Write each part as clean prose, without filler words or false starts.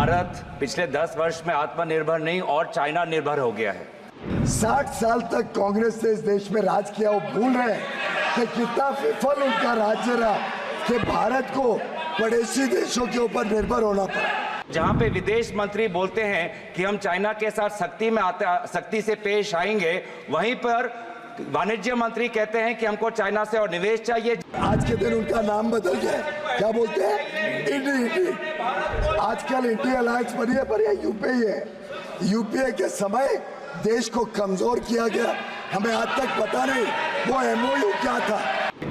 भारत पिछले 10 वर्ष में आत्मनिर्भर नहीं और चाइना निर्भर हो गया है। 60 साल तक कांग्रेस ने इस देश में राज किया। वो भूल रहे हैं कि कितना विफल उनका राज्य रहा कि भारत को पड़ोसी देशों के ऊपर निर्भर होना पड़ा। जहां पे विदेश मंत्री बोलते हैं कि हम चाइना के साथ सख्ती से पेश आएंगे, वहीं पर वाणिज्य मंत्री कहते हैं कि हमको चाइना से और निवेश चाहिए। आज के दिन उनका नाम बदल गया, क्या बोलते हैं? इंडी। आजकल इंडी अलायंस बनी है, पर यह यूपीए है। यूपीए के समय देश को कमजोर किया गया। हमें आज तक पता नहीं वो एमओयू क्या था।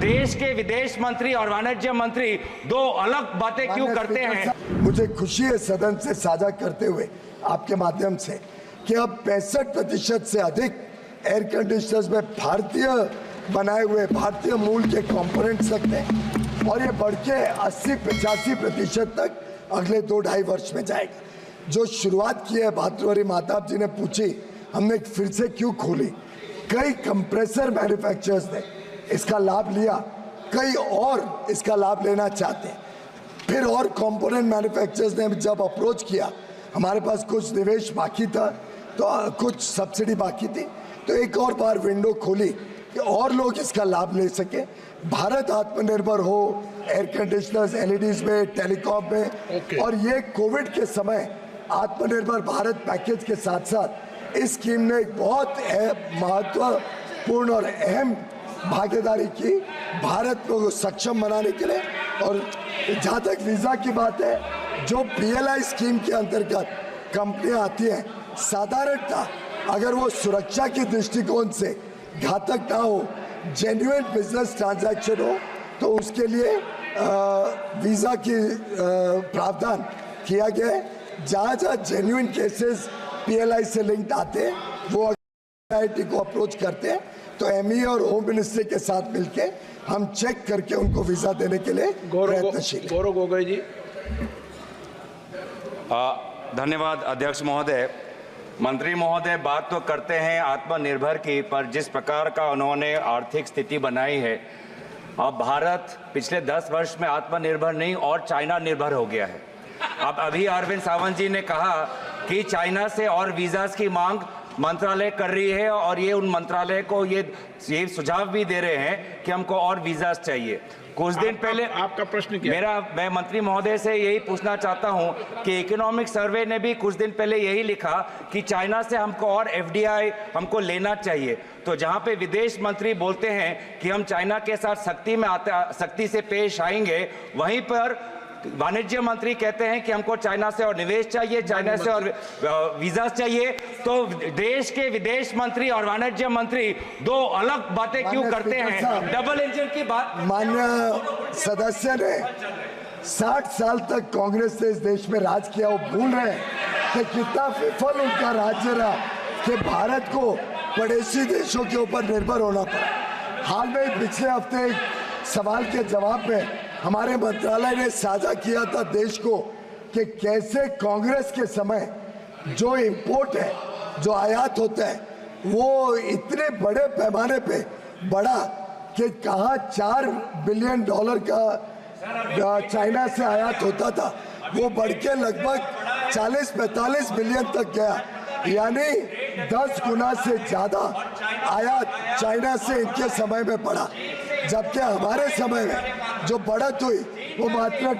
देश के विदेश मंत्री और वाणिज्य मंत्री दो अलग बातें क्यों करते हैं? मुझे खुशी है सदन से साझा करते हुए आपके माध्यम से कि अब 65% से अधिक एयर कंडीशनर्स में भारतीय बनाए हुए भारतीय मूल के कंपोनेंट्स लगते हैं और ये बढ़ के 80-85% तक अगले 2-2.5 वर्ष में जाएगा। जो शुरुआत की है भातृहरि महताब जी ने पूछी, हमने फिर से क्यों खोली? कई कंप्रेसर मैन्युफैक्चरर्स ने इसका लाभ लिया, कई और इसका लाभ लेना चाहते हैं। फिर और कंपोनेंट मैन्युफैक्चरर्स ने जब अप्रोच किया, हमारे पास कुछ निवेश बाकी था तो कुछ सब्सिडी बाकी थी, तो एक और बार विंडो खोली कि और लोग इसका लाभ ले सके, भारत आत्मनिर्भर हो एयर कंडीशनर्स, एलईडीज में, टेलीकॉम में। और ये कोविड के समय आत्मनिर्भर भारत पैकेज के साथ साथ इस स्कीम ने एक बहुत महत्वपूर्ण और अहम भागीदारी की भारत को सक्षम बनाने के लिए। और जहाँ तक वीज़ा की बात है, जो पीएलआई स्कीम के अंतर्गत कंपनियाँ आती हैं, साधारणतः अगर वो सुरक्षा के दृष्टिकोण से घातक ना हो, जेन्युइन बिजनेस ट्रांजैक्शन हो, तो उसके लिए वीज़ा की प्रावधान किया गया है। जहाँ जहाँ जेन्युइन केसेस पीएलआई से लिंक्ड आते हैं, वो आईटी को अप्रोच करते हैं, तो एमई और होम मिनिस्ट्री के साथ मिलके हम चेक करके उनको वीज़ा देने के लिए प्रयत्नशील। गौरव गोगोई जी। धन्यवाद अध्यक्ष महोदय। मंत्री महोदय बात तो करते हैं आत्मनिर्भर की, पर जिस प्रकार का उन्होंने आर्थिक स्थिति बनाई है, अब भारत पिछले 10 वर्ष में आत्मनिर्भर नहीं और चाइना निर्भर हो गया है। अब अभी अरविंद सावंत जी ने कहा कि चाइना से और वीज़ास की मांग मंत्रालय कर रही है और ये उन मंत्रालय को ये सुझाव भी दे रहे हैं कि हमको और वीज़ास चाहिए। कुछ दिन पहले आपका प्रश्न क्या? मैं मंत्री महोदय से यही पूछना चाहता हूं कि इकोनॉमिक सर्वे ने भी कुछ दिन पहले यही लिखा कि चाइना से हमको और एफडीआई हमको लेना चाहिए। तो जहां पे विदेश मंत्री बोलते हैं कि हम चाइना के साथ सख्ती से पेश आएंगे, वहीं पर वाणिज्य मंत्री कहते हैं कि हमको चाइना से और निवेश चाहिए, चाइना से और वीजा चाहिए। तो देश के विदेश मंत्री और वाणिज्य मंत्री दो अलग बातें क्यों करते हैं? डबल इंजन की बात। माननीय सदस्य ने 60 साल तक कांग्रेस ने इस देश में राज किया। वो भूल रहे हैं कि कितना विफल उनका राज्य रहा कि भारत को पड़ोसी देशों के ऊपर निर्भर होना पड़ा। हाल में पिछले हफ्ते एक सवाल के जवाब में हमारे मंत्रालय ने साझा किया था देश को कि कैसे कांग्रेस के समय जो इंपोर्ट है, जो आयात होता है, वो इतने बड़े पैमाने पे बढ़ा कि कहाँ $4 बिलियन का चाइना से आयात होता था, वो बढ़ के लगभग 40-45 बिलियन तक गया। यानी 10 गुना से ज़्यादा आयात चाइना से इनके समय में बढ़ा, जबकि हमारे समय में जो बढ़त हुई वो मात्र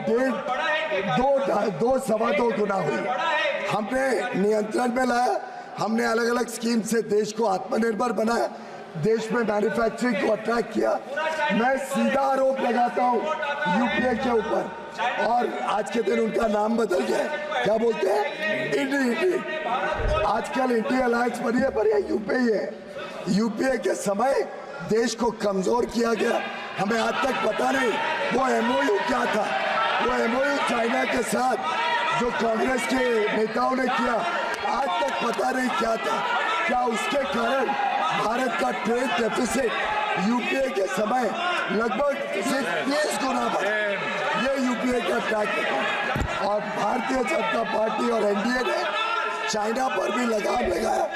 2-2.25 गुना हुई। हमने नियंत्रण में लाया, हमने अलग अलग स्कीम से देश को आत्मनिर्भर बनाया, देश में मैन्युफैक्चरिंग को अट्रैक्ट किया। मैं सीधा आरोप लगाता हूँ यूपीए के ऊपर, और आज के दिन उनका नाम बदल गया, क्या बोलते हैं? इंडी। आजकल इंडी अलायंस बनी है, पर यह यूपीए है। यूपीए के समय देश को कमजोर किया गया। हमें आज तक पता नहीं वो एमओयू क्या था। वो एमओयू चाइना के साथ जो कांग्रेस के नेताओं ने किया, आज तक पता नहीं क्या था। क्या उसके कारण भारत का ट्रेड डेफिसिट यूपीए के समय लगभग 30 गुना बढ़ा? ये यूपीए का ट्रैक रिकॉर्ड। और भारतीय जनता पार्टी और एनडीए ने चाइना पर भी लगाम लगाया,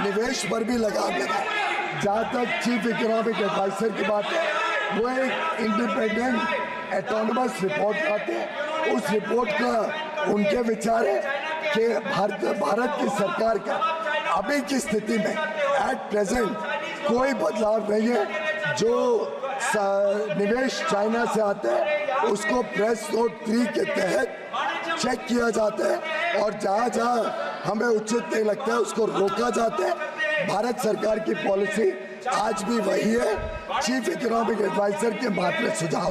निवेश पर भी लगाम लगाया। जहाँ तक चीफ इकोनॉमिक एडवाइजर की बात है, वो एक इंडिपेंडेंट एटोनमस रिपोर्ट लाते हैं। उस रिपोर्ट का उनके विचार है, कि भारत की सरकार का अभी की स्थिति में एट प्रेजेंट कोई बदलाव नहीं है। जो निवेश चाइना से आता है उसको प्रेस नोट 3 के तहत चेक किया जाता है और जहाँ जहाँ हमें उचित नहीं लगता है उसको रोका जाता है। भारत सरकार की पॉलिसी आज भी वही है। चीफ इकोनॉमिक एडवाइजर के मात्र सुझाव